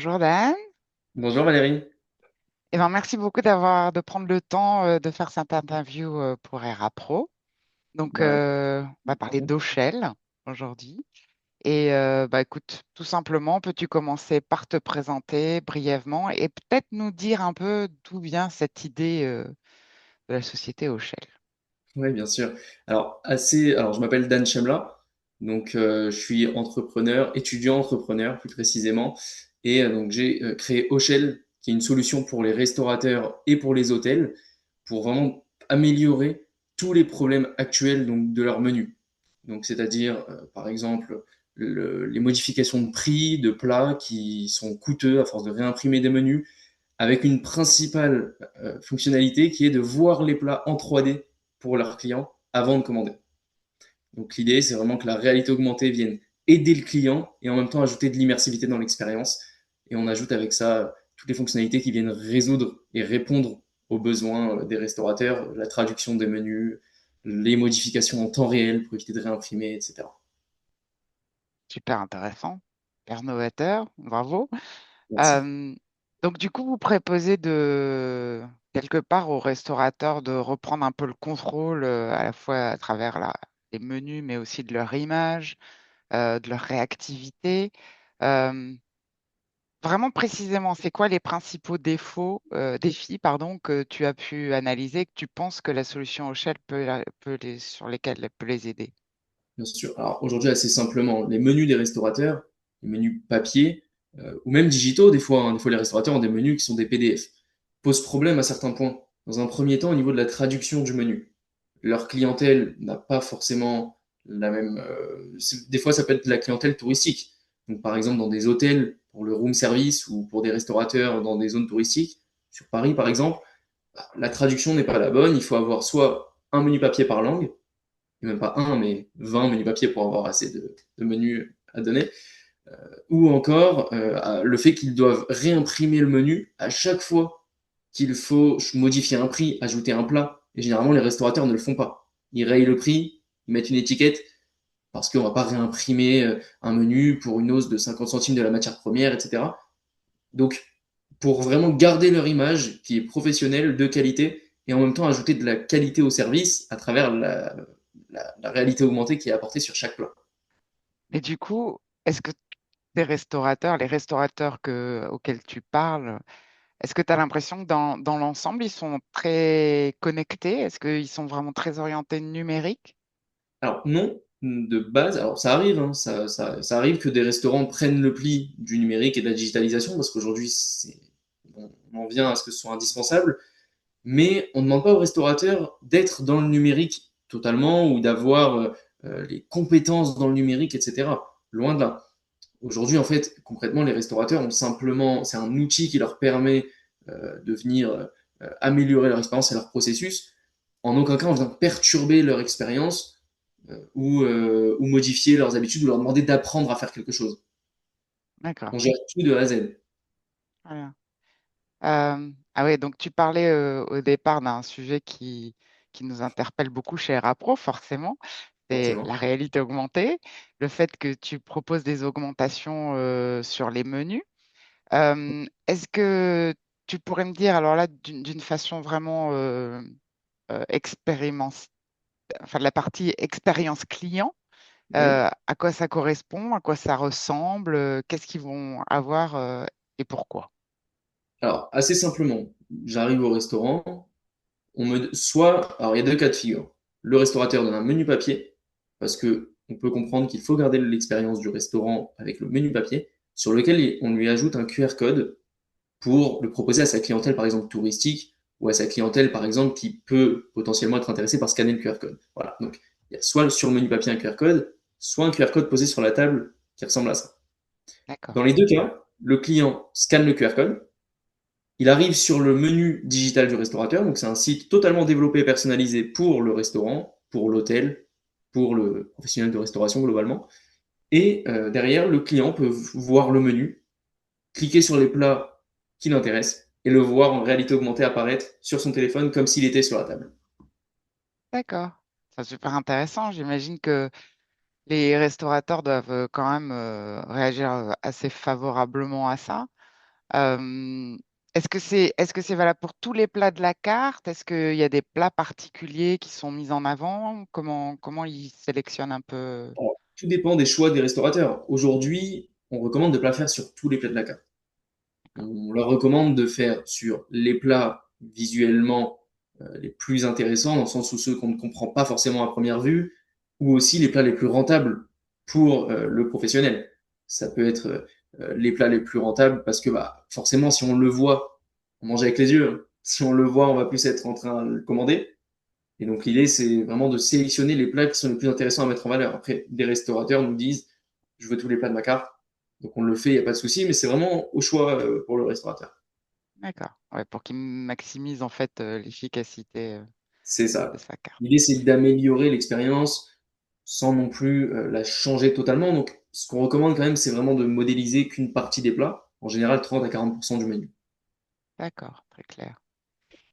Bonjour Dan. Bonjour Valérie. Merci beaucoup de prendre le temps de faire cette interview pour Era Pro. Bah, On va parler d'Auchel aujourd'hui. Écoute, tout simplement, peux-tu commencer par te présenter brièvement et peut-être nous dire un peu d'où vient cette idée de la société Auchel? ouais, bien sûr. Alors je m'appelle Dan Chemla, donc je suis entrepreneur, étudiant entrepreneur plus précisément, et donc j'ai créé Hochel, qui est une solution pour les restaurateurs et pour les hôtels, pour vraiment améliorer tous les problèmes actuels donc de leur menu. Donc c'est-à-dire par exemple les modifications de prix de plats qui sont coûteux à force de réimprimer des menus, avec une principale fonctionnalité qui est de voir les plats en 3D pour leurs clients avant de commander. Donc l'idée, c'est vraiment que la réalité augmentée vienne aider le client et en même temps ajouter de l'immersivité dans l'expérience. Et on ajoute avec ça toutes les fonctionnalités qui viennent résoudre et répondre aux besoins des restaurateurs, la traduction des menus, les modifications en temps réel pour éviter de réimprimer, etc. Super intéressant, super novateur, bravo. Merci. Euh, donc, du coup, vous proposez de, quelque part aux restaurateurs de reprendre un peu le contrôle à la fois à travers les menus, mais aussi de leur image, de leur réactivité. Euh, Vraiment précisément, c'est quoi les principaux défis, pardon, que tu as pu analyser, que tu penses que la solution Shell sur lesquels elle peut les aider? Bien sûr. Alors aujourd'hui, assez simplement, les menus des restaurateurs, les menus papier, ou même digitaux, des fois, hein, des fois les restaurateurs ont des menus qui sont des PDF, posent problème à certains points. Dans un premier temps, au niveau de la traduction du menu. Leur clientèle n'a pas forcément la même. Des fois, ça peut être de la clientèle touristique. Donc, par exemple, dans des hôtels pour le room service ou pour des restaurateurs dans des zones touristiques, sur Paris par exemple, bah, la traduction n'est pas la bonne. Il faut avoir soit un menu papier par langue, et même pas un, mais 20 menus papier pour avoir assez de menus à donner, ou encore le fait qu'ils doivent réimprimer le menu à chaque fois qu'il faut modifier un prix, ajouter un plat. Et généralement, les restaurateurs ne le font pas. Ils rayent le prix, ils mettent une étiquette, parce qu'on ne va pas réimprimer un menu pour une hausse de 50 centimes de la matière première, etc. Donc, pour vraiment garder leur image, qui est professionnelle, de qualité, et en même temps ajouter de la qualité au service à travers la réalité augmentée qui est apportée sur chaque plat. Et du coup, est-ce que les restaurateurs auxquels tu parles, est-ce que tu as l'impression que dans l'ensemble, ils sont très connectés? Est-ce qu'ils sont vraiment très orientés numérique? Alors non, de base, alors ça arrive, hein, ça arrive que des restaurants prennent le pli du numérique et de la digitalisation, parce qu'aujourd'hui, on en vient à ce que ce soit indispensable, mais on ne demande pas aux restaurateurs d'être dans le numérique totalement ou d'avoir les compétences dans le numérique, etc. Loin de là. Aujourd'hui, en fait, concrètement, les restaurateurs ont simplement, c'est un outil qui leur permet de venir améliorer leur expérience et leur processus. En aucun cas, on vient perturber leur expérience ou modifier leurs habitudes ou leur demander d'apprendre à faire quelque chose. D'accord. On gère tout de A à Z. Voilà. Ah ouais, donc tu parlais au départ d'un sujet qui nous interpelle beaucoup chez Rapro, forcément, c'est Forcément. la réalité augmentée, le fait que tu proposes des augmentations sur les menus. Est-ce que tu pourrais me dire, alors là, d'une façon vraiment expérience, enfin de la partie expérience client, Oui. à quoi ça correspond, à quoi ça ressemble, qu'est-ce qu'ils vont avoir et pourquoi? Alors, assez simplement, j'arrive au restaurant, alors il y a deux cas de figure. Le restaurateur donne un menu papier, parce que on peut comprendre qu'il faut garder l'expérience du restaurant avec le menu papier, sur lequel on lui ajoute un QR code pour le proposer à sa clientèle, par exemple touristique, ou à sa clientèle, par exemple, qui peut potentiellement être intéressée par scanner le QR code. Voilà. Donc, il y a soit sur le menu papier un QR code, soit un QR code posé sur la table qui ressemble à ça. D'accord. Dans les deux cas, le client scanne le QR code, il arrive sur le menu digital du restaurateur, donc c'est un site totalement développé et personnalisé pour le restaurant, pour l'hôtel, pour le professionnel de restauration globalement. Et derrière, le client peut voir le menu, cliquer sur les plats qui l'intéressent et le voir en réalité augmentée apparaître sur son téléphone comme s'il était sur la table. D'accord. C'est super intéressant. J'imagine que les restaurateurs doivent quand même réagir assez favorablement à ça. Euh, est-ce que c'est valable pour tous les plats de la carte? Est-ce qu'il y a des plats particuliers qui sont mis en avant? Comment ils sélectionnent un peu? Alors, tout dépend des choix des restaurateurs. Aujourd'hui, on recommande de ne pas faire sur tous les plats de la carte. On leur recommande de faire sur les plats visuellement les plus intéressants, dans le sens où ceux qu'on ne comprend pas forcément à première vue, ou aussi les plats les plus rentables pour le professionnel. Ça peut être les plats les plus rentables parce que bah, forcément, si on le voit, on mange avec les yeux, hein. Si on le voit, on va plus être en train de le commander. Et donc l'idée, c'est vraiment de sélectionner les plats qui sont les plus intéressants à mettre en valeur. Après, des restaurateurs nous disent, je veux tous les plats de ma carte. Donc on le fait, il n'y a pas de souci, mais c'est vraiment au choix pour le restaurateur. D'accord. Ouais, pour qu'ils maximisent en fait l'efficacité C'est de ça. sa carte. L'idée, c'est d'améliorer l'expérience sans non plus la changer totalement. Donc ce qu'on recommande quand même, c'est vraiment de modéliser qu'une partie des plats, en général 30 à 40% du menu. D'accord, très clair.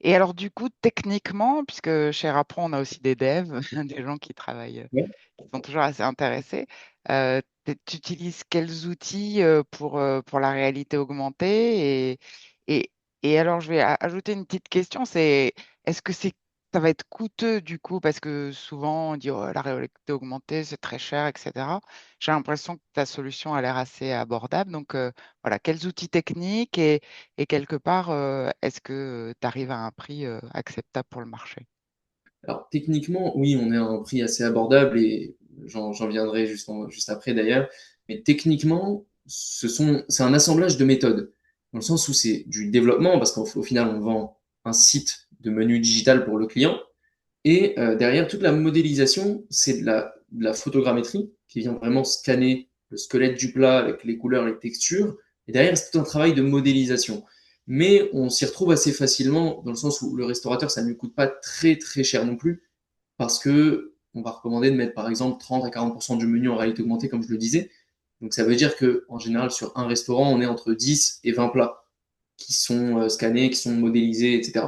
Et alors du coup, techniquement, puisque chez Rapron, on a aussi des devs, des gens qui travaillent, Ouais. qui sont toujours assez intéressés, tu utilises quels outils pour la réalité augmentée et, et alors je vais ajouter une petite question, c'est est-ce que ça va être coûteux du coup, parce que souvent on dit oh, la réalité augmentée, c'est très cher, etc. J'ai l'impression que ta solution a l'air assez abordable. Donc voilà, quels outils techniques et quelque part, est-ce que tu arrives à un prix acceptable pour le marché? Alors techniquement, oui, on est à un prix assez abordable et j'en viendrai juste après d'ailleurs. Mais techniquement, c'est un assemblage de méthodes, dans le sens où c'est du développement, parce qu'au final, on vend un site de menu digital pour le client. Et derrière, toute la modélisation, c'est de la photogrammétrie qui vient vraiment scanner le squelette du plat avec les couleurs, les textures. Et derrière, c'est tout un travail de modélisation. Mais on s'y retrouve assez facilement dans le sens où le restaurateur, ça ne lui coûte pas très très cher non plus parce que on va recommander de mettre par exemple 30 à 40% du menu en réalité augmentée, comme je le disais. Donc ça veut dire que en général, sur un restaurant, on est entre 10 et 20 plats qui sont scannés, qui sont modélisés, etc.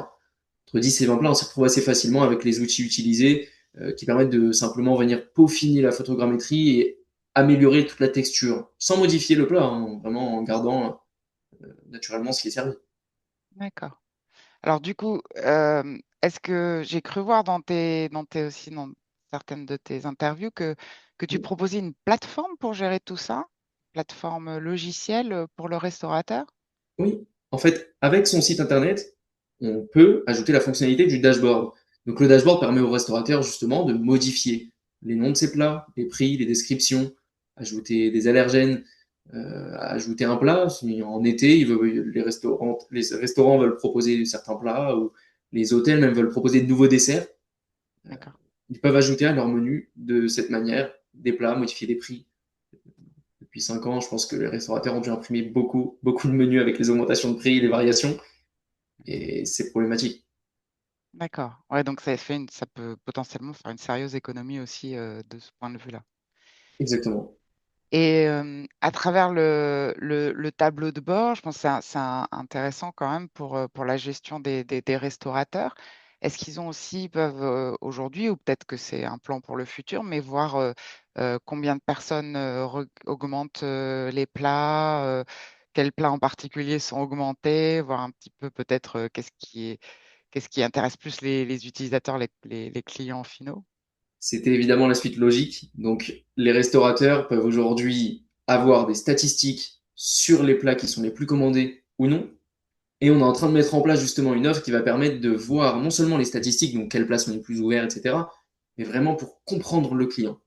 Entre 10 et 20 plats, on s'y retrouve assez facilement avec les outils utilisés qui permettent de simplement venir peaufiner la photogrammétrie et améliorer toute la texture, sans modifier le plat, hein, vraiment en gardant naturellement ce qui est servi. D'accord. Alors du coup, est-ce que j'ai cru voir aussi dans certaines de tes interviews que tu proposais une plateforme pour gérer tout ça, plateforme logicielle pour le restaurateur? Oui, en fait, avec son site internet, on peut ajouter la fonctionnalité du dashboard. Donc le dashboard permet au restaurateur justement de modifier les noms de ses plats, les prix, les descriptions, ajouter des allergènes, ajouter un plat. Si en été, les restaurants veulent proposer certains plats ou les hôtels même veulent proposer de nouveaux desserts. D'accord. Ils peuvent ajouter à leur menu de cette manière des plats, modifier les prix. Depuis 5 ans, je pense que les restaurateurs ont dû imprimer beaucoup de menus avec les augmentations de prix et les variations. Et c'est problématique. D'accord. Ouais, donc ça peut potentiellement faire une sérieuse économie aussi de ce point de vue-là. Exactement. Et à travers le tableau de bord, je pense que intéressant quand même pour la gestion des restaurateurs. Est-ce qu'ils ont aussi, ils peuvent aujourd'hui, ou peut-être que c'est un plan pour le futur, mais voir combien de personnes augmentent les plats, quels plats en particulier sont augmentés, voir un petit peu peut-être qu'est-ce qui intéresse plus les utilisateurs, les clients finaux? C'était évidemment la suite logique. Donc, les restaurateurs peuvent aujourd'hui avoir des statistiques sur les plats qui sont les plus commandés ou non. Et on est en train de mettre en place justement une offre qui va permettre de voir non seulement les statistiques, donc quels plats sont les plus ouverts, etc., mais vraiment pour comprendre le client.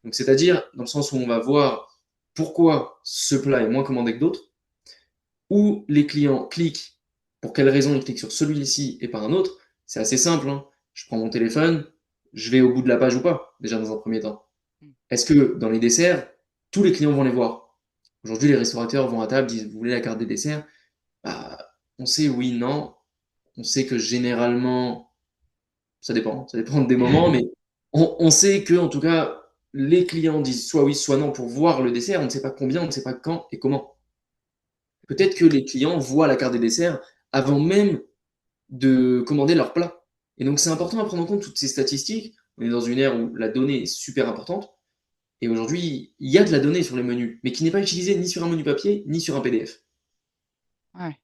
Donc, c'est-à-dire dans le sens où on va voir pourquoi ce plat est moins commandé que d'autres, où les clients cliquent, pour quelles raisons ils cliquent sur celui-ci et pas un autre. C'est assez simple, hein. Je prends mon téléphone, je vais au bout de la page ou pas, déjà dans un premier temps. Hmm. Est-ce que dans les desserts, tous les clients vont les voir? Aujourd'hui, les restaurateurs vont à table, disent, vous voulez la carte des desserts? Bah, on sait oui, non. On sait que généralement, ça dépend des moments, mais on sait que, en tout cas, les clients disent soit oui, soit non pour voir le dessert. On ne sait pas combien, on ne sait pas quand et comment. Peut-être que les clients voient la carte des desserts avant même de commander leur plat. Et donc, c'est important à prendre en compte toutes ces statistiques. On est dans une ère où la donnée est super importante. Et aujourd'hui, il y a de la donnée sur les menus, mais qui n'est pas utilisée ni sur un menu papier, ni sur un PDF. Ouais.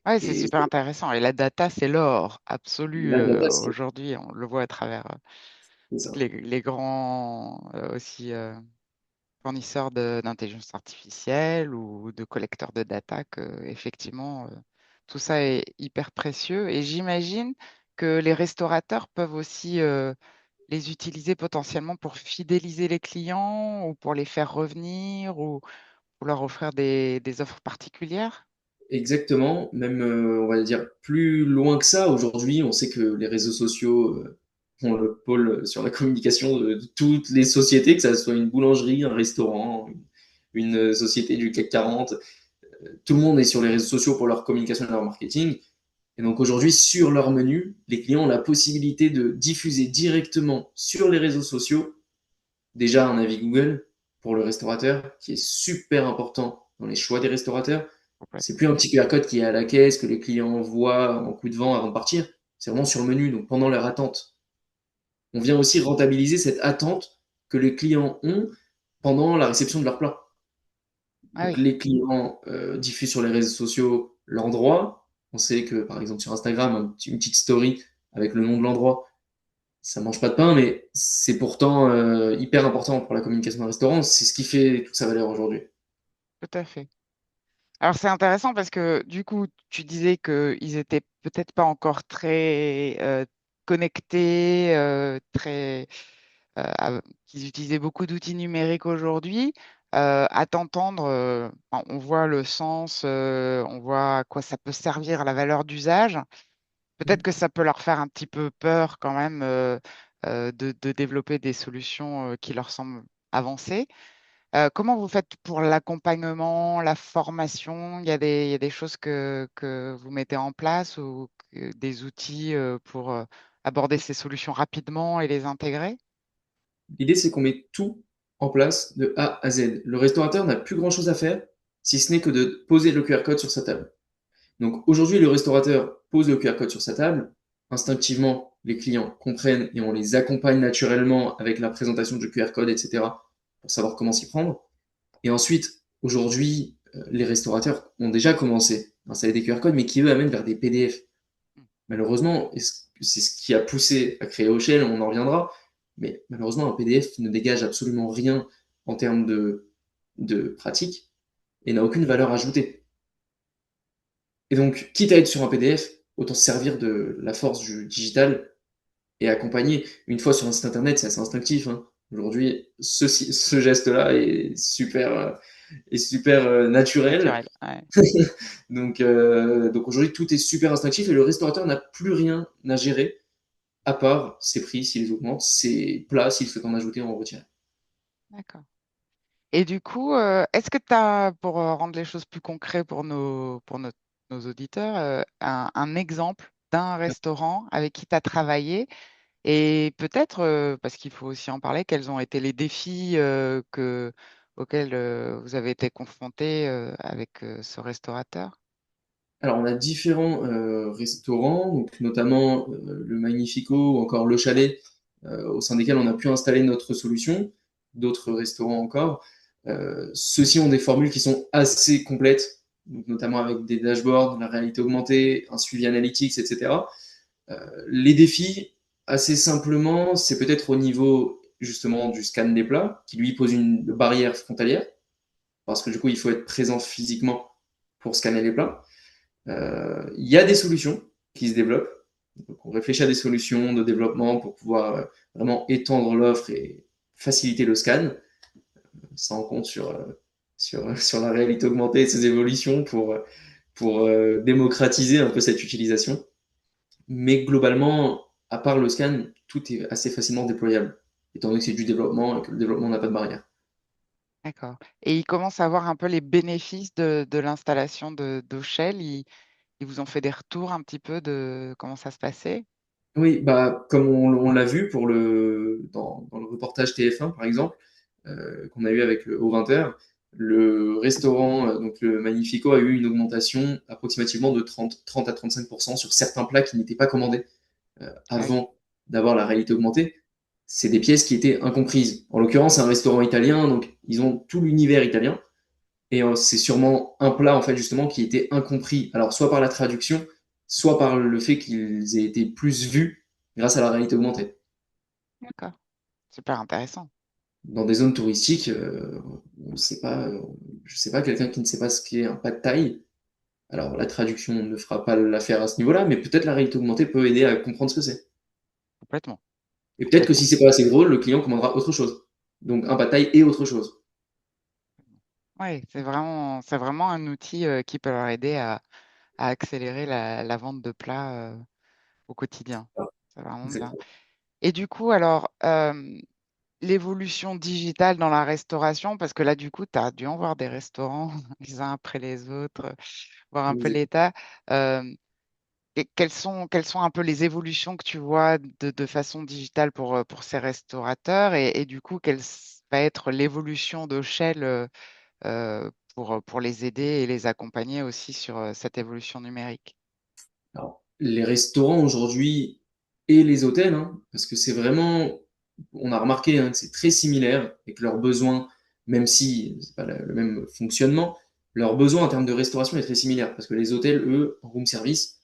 Ouais, c'est Et super intéressant. Et la data, c'est l'or absolu la data, aujourd'hui. On le voit à travers c'est ça. les grands aussi fournisseurs d'intelligence artificielle ou de collecteurs de data que effectivement tout ça est hyper précieux. Et j'imagine que les restaurateurs peuvent aussi les utiliser potentiellement pour fidéliser les clients ou pour les faire revenir ou pour leur offrir des offres particulières. Exactement, même on va dire plus loin que ça, aujourd'hui, on sait que les réseaux sociaux ont le pôle sur la communication de toutes les sociétés, que ça soit une boulangerie, un restaurant, une société du CAC 40, tout le monde est sur les réseaux sociaux pour leur communication et leur marketing. Et donc aujourd'hui, sur leur menu, les clients ont la possibilité de diffuser directement sur les réseaux sociaux déjà un avis Google pour le restaurateur, qui est super important dans les choix des restaurateurs. C'est plus Complètement. un petit QR code qui est à la caisse que les clients voient en coup de vent avant de partir. C'est vraiment sur le menu, donc pendant leur attente. On vient aussi rentabiliser cette attente que les clients ont pendant la réception de leur plat. Ah Donc oui, les clients diffusent sur les réseaux sociaux l'endroit. On sait que par exemple sur Instagram, une petite story avec le nom de l'endroit, ça mange pas de pain, mais c'est pourtant hyper important pour la communication d'un restaurant. C'est ce qui fait toute sa valeur aujourd'hui. tout à fait. Alors c'est intéressant parce que du coup, tu disais qu'ils étaient peut-être pas encore très connectés, qu'ils utilisaient beaucoup d'outils numériques aujourd'hui. À t'entendre, on voit le sens, on voit à quoi ça peut servir, la valeur d'usage. Peut-être que ça peut leur faire un petit peu peur quand même de développer des solutions qui leur semblent avancées. Comment vous faites pour l'accompagnement, la formation? Il y a des choses que vous mettez en place ou des outils pour aborder ces solutions rapidement et les intégrer? L'idée, c'est qu'on met tout en place de A à Z. Le restaurateur n'a plus grand-chose à faire, si ce n'est que de poser le QR code sur sa table. Donc aujourd'hui, le restaurateur pose le QR code sur sa table. Instinctivement, les clients comprennent et on les accompagne naturellement avec la présentation du QR code, etc., pour savoir comment s'y prendre. Et ensuite, aujourd'hui, les restaurateurs ont déjà commencé à installer des QR codes, mais qui eux amènent vers des PDF. Malheureusement, c'est ce qui a poussé à créer Oshell, on en reviendra, mais malheureusement, un PDF ne dégage absolument rien en termes de pratique et n'a aucune valeur ajoutée. Et donc, quitte à être sur un PDF, autant se servir de la force du digital et accompagner. Une fois sur un site internet, c'est assez instinctif, hein. Aujourd'hui, ce geste-là est super naturel. Naturel, ouais. Donc aujourd'hui, tout est super instinctif et le restaurateur n'a plus rien à gérer à part ses prix s'ils augmentent, ses plats s'il souhaite en ajouter, on retient. D'accord. Et du coup, est-ce que tu as, pour rendre les choses plus concrètes pour nos auditeurs, un exemple d'un restaurant avec qui tu as travaillé et peut-être, parce qu'il faut aussi en parler, quels ont été les défis auxquels vous avez été confrontés avec ce restaurateur? Alors on a différents restaurants, donc notamment le Magnifico ou encore le Chalet, au sein desquels on a pu installer notre solution, d'autres restaurants encore. Ceux-ci ont des formules qui sont assez complètes, donc notamment avec des dashboards, la réalité augmentée, un suivi analytics, etc. Les défis, assez simplement, c'est peut-être au niveau justement du scan des plats, qui lui pose une barrière frontalière, parce que du coup, il faut être présent physiquement pour scanner les plats. Il y a des solutions qui se développent. Donc, on réfléchit à des solutions de développement pour pouvoir vraiment étendre l'offre et faciliter le scan. Ça en compte sur la réalité augmentée et ses évolutions pour démocratiser un peu cette utilisation. Mais globalement, à part le scan, tout est assez facilement déployable, étant donné que c'est du développement et que le développement n'a pas de barrière. D'accord. Et ils commencent à voir un peu les bénéfices de l'installation d'Oshell. Ils vous ont fait des retours un petit peu de comment ça se passait? Oui, bah, comme on l'a vu dans le reportage TF1, par exemple, qu'on a eu avec au 20h, le restaurant, donc le Magnifico, a eu une augmentation approximativement de 30 à 35% sur certains plats qui n'étaient pas commandés Ah oui, avant d'avoir la réalité augmentée. C'est des pièces qui étaient incomprises. En l'occurrence, c'est un restaurant italien, donc ils ont tout l'univers italien. Et c'est sûrement un plat, en fait, justement, qui était incompris. Alors, soit par la traduction, soit par le fait qu'ils aient été plus vus grâce à la réalité augmentée. D'accord. Super intéressant. Dans des zones touristiques, on sait pas, je sais pas, quelqu'un qui ne sait pas ce qu'est un pad thaï. Alors, la traduction ne fera pas l'affaire à ce niveau-là, mais peut-être la réalité augmentée peut aider à comprendre ce que c'est. Complètement. Et peut-être que Complètement. si c'est pas assez gros, le client commandera autre chose. Donc, un pad thaï et autre chose. Oui, c'est vraiment un outil qui peut leur aider à accélérer la vente de plats au quotidien. Ah, C'est vraiment bien. exactement. Et du coup, alors, l'évolution digitale dans la restauration, parce que là, du coup, tu as dû en voir des restaurants les uns après les autres, voir un peu l'état. Euh, et quelles sont un peu les évolutions que tu vois de façon digitale pour ces restaurateurs et du coup, va être l'évolution d'Auchel pour les aider et les accompagner aussi sur cette évolution numérique? Alors, les restaurants aujourd'hui et les hôtels, hein, parce que c'est vraiment, on a remarqué hein, que c'est très similaire et que leurs besoins, même si c'est pas le même fonctionnement, leurs besoins en termes de restauration est très similaire. Parce que les hôtels, eux, en room service,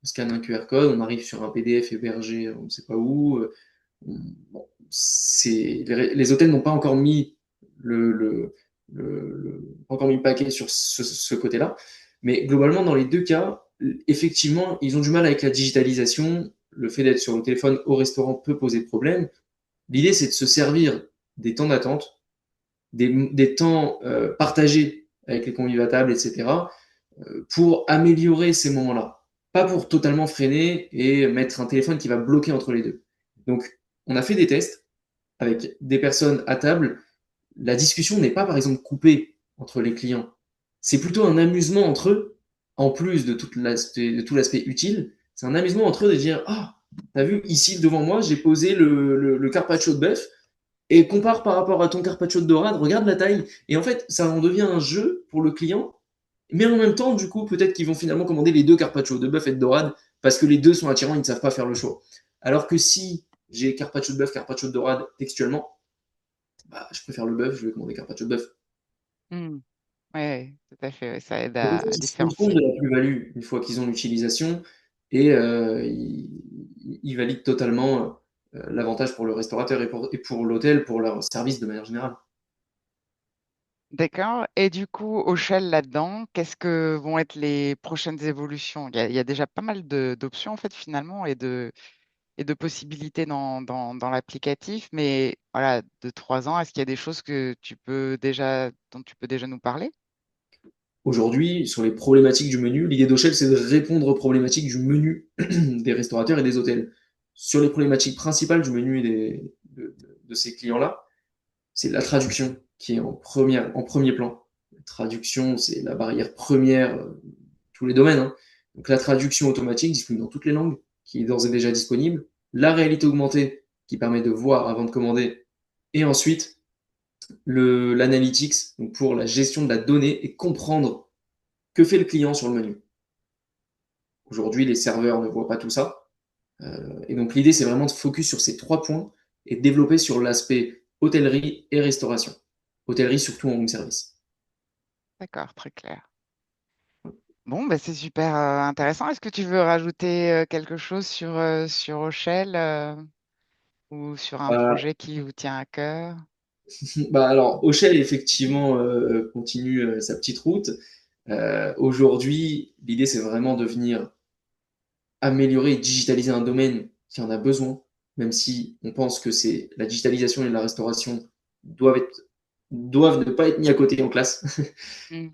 on scanne un QR code, on arrive sur un PDF hébergé, on ne sait pas où. Bon, les hôtels n'ont pas encore mis pas encore mis le paquet sur ce côté-là. Mais globalement, dans les deux cas, effectivement, ils ont du mal avec la digitalisation. Le fait d'être sur le téléphone au restaurant peut poser problème. L'idée, c'est de se servir des temps d'attente, des temps partagés avec les convives à table, etc., pour améliorer ces moments-là. Pas pour totalement freiner et mettre un téléphone qui va bloquer entre les deux. Donc, on a fait des tests avec des personnes à table. La discussion n'est pas, par exemple, coupée entre les clients. C'est plutôt un amusement entre eux, en plus de tout l'aspect utile. C'est un amusement entre eux de dire ah, t'as vu, ici devant moi, j'ai posé le carpaccio de bœuf et compare par rapport à ton carpaccio de dorade, regarde la taille. Et en fait, ça en devient un jeu pour le client, mais en même temps, du coup, peut-être qu'ils vont finalement commander les deux carpaccio, de bœuf et de dorade, parce que les deux sont attirants, ils ne savent pas faire le choix. Alors que si j'ai carpaccio de bœuf, carpaccio de dorade textuellement, bah, je préfère le bœuf, je vais commander carpaccio de bœuf. Oui, tout à fait. Ouais, ça aide Donc en à fait, ils se rendent compte différencier. de la plus-value une fois qu'ils ont l'utilisation et ils valident totalement l'avantage pour le restaurateur et pour l'hôtel, pour leur service de manière générale. D'accord. Et du coup, au Shell là-dedans, qu'est-ce que vont être les prochaines évolutions? Il y a déjà pas mal d'options en fait finalement et de possibilités dans l'applicatif, mais voilà, de 3 ans, est-ce qu'il y a des choses dont tu peux déjà nous parler? Aujourd'hui, sur les problématiques du menu, l'idée d'Ochel, c'est de répondre aux problématiques du menu des restaurateurs et des hôtels. Sur les problématiques principales du menu de ces clients-là, c'est la traduction qui est en premier plan. La traduction, c'est la barrière première de tous les domaines, hein. Donc la traduction automatique disponible dans toutes les langues, qui est d'ores et déjà disponible. La réalité augmentée, qui permet de voir avant de commander. Et ensuite, l'analytics, donc pour la gestion de la donnée et comprendre que fait le client sur le menu. Aujourd'hui, les serveurs ne voient pas tout ça. Et donc l'idée, c'est vraiment de focus sur ces trois points et de développer sur l'aspect hôtellerie et restauration. Hôtellerie surtout en room service. D'accord, très clair. Bon, bah, c'est super intéressant. Est-ce que tu veux rajouter quelque chose sur Rochelle ou sur un Bah, projet qui vous tient à cœur? bah alors, Auchel, effectivement, continue sa petite route. Aujourd'hui, l'idée, c'est vraiment de venir améliorer et digitaliser un domaine qui en a besoin, même si on pense que c'est la digitalisation et la restauration doivent ne pas être mis à côté en classe. Hmm.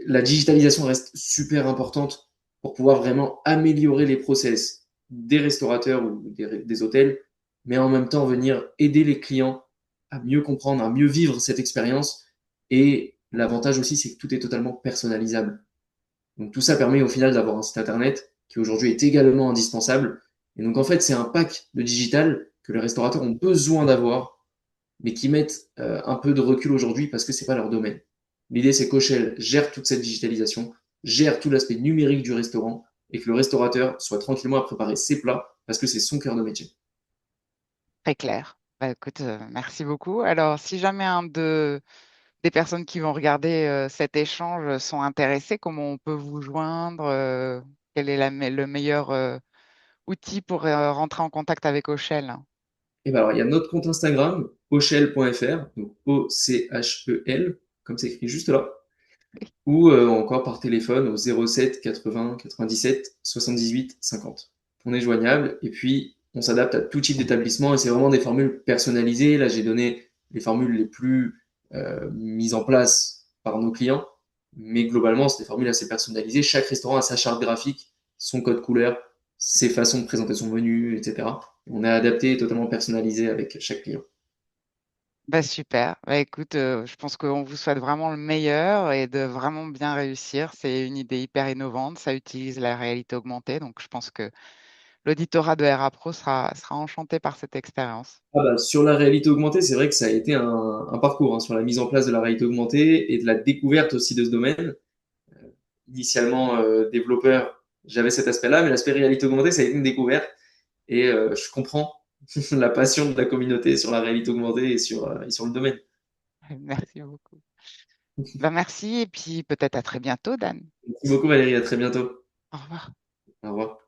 La digitalisation reste super importante pour pouvoir vraiment améliorer les process des restaurateurs ou des hôtels, mais en même temps venir aider les clients à mieux comprendre, à mieux vivre cette expérience. Et l'avantage aussi, c'est que tout est totalement personnalisable. Donc tout ça permet au final d'avoir un site internet qui aujourd'hui est également indispensable. Et donc en fait, c'est un pack de digital que les restaurateurs ont besoin d'avoir, mais qui mettent un peu de recul aujourd'hui parce que c'est pas leur domaine. L'idée, c'est qu'Auchel gère toute cette digitalisation, gère tout l'aspect numérique du restaurant et que le restaurateur soit tranquillement à préparer ses plats parce que c'est son cœur de métier. Très clair. Bah, écoute, merci beaucoup. Alors, si jamais un des personnes qui vont regarder cet échange sont intéressées, comment on peut vous joindre? Quel est le meilleur outil pour rentrer en contact avec Auchel? Et ben alors, il y a notre compte Instagram, ochel.fr, donc O-C-H-E-L, comme c'est écrit juste là, ou encore par téléphone au 07 80 97 78 50. On est joignable et puis on s'adapte à tout type d'établissement et c'est vraiment des formules personnalisées. Là, j'ai donné les formules les plus mises en place par nos clients, mais globalement, c'est des formules assez personnalisées. Chaque restaurant a sa charte graphique, son code couleur, ses façons de présenter son menu, etc. On a adapté et totalement personnalisé avec chaque client. Bah super. Bah écoute, je pense qu'on vous souhaite vraiment le meilleur et de vraiment bien réussir. C'est une idée hyper innovante. Ça utilise la réalité augmentée. Donc je pense que l'auditorat de RA Pro sera enchanté par cette expérience. Ah bah, sur la réalité augmentée, c'est vrai que ça a été un parcours hein, sur la mise en place de la réalité augmentée et de la découverte aussi de ce domaine. Initialement développeur, j'avais cet aspect-là, mais l'aspect réalité augmentée, ça a été une découverte et je comprends la passion de la communauté sur la réalité augmentée et sur le domaine. Merci beaucoup. Bah merci et puis peut-être à très bientôt, Dan. Merci beaucoup Valérie, à très bientôt. Au revoir. Au revoir.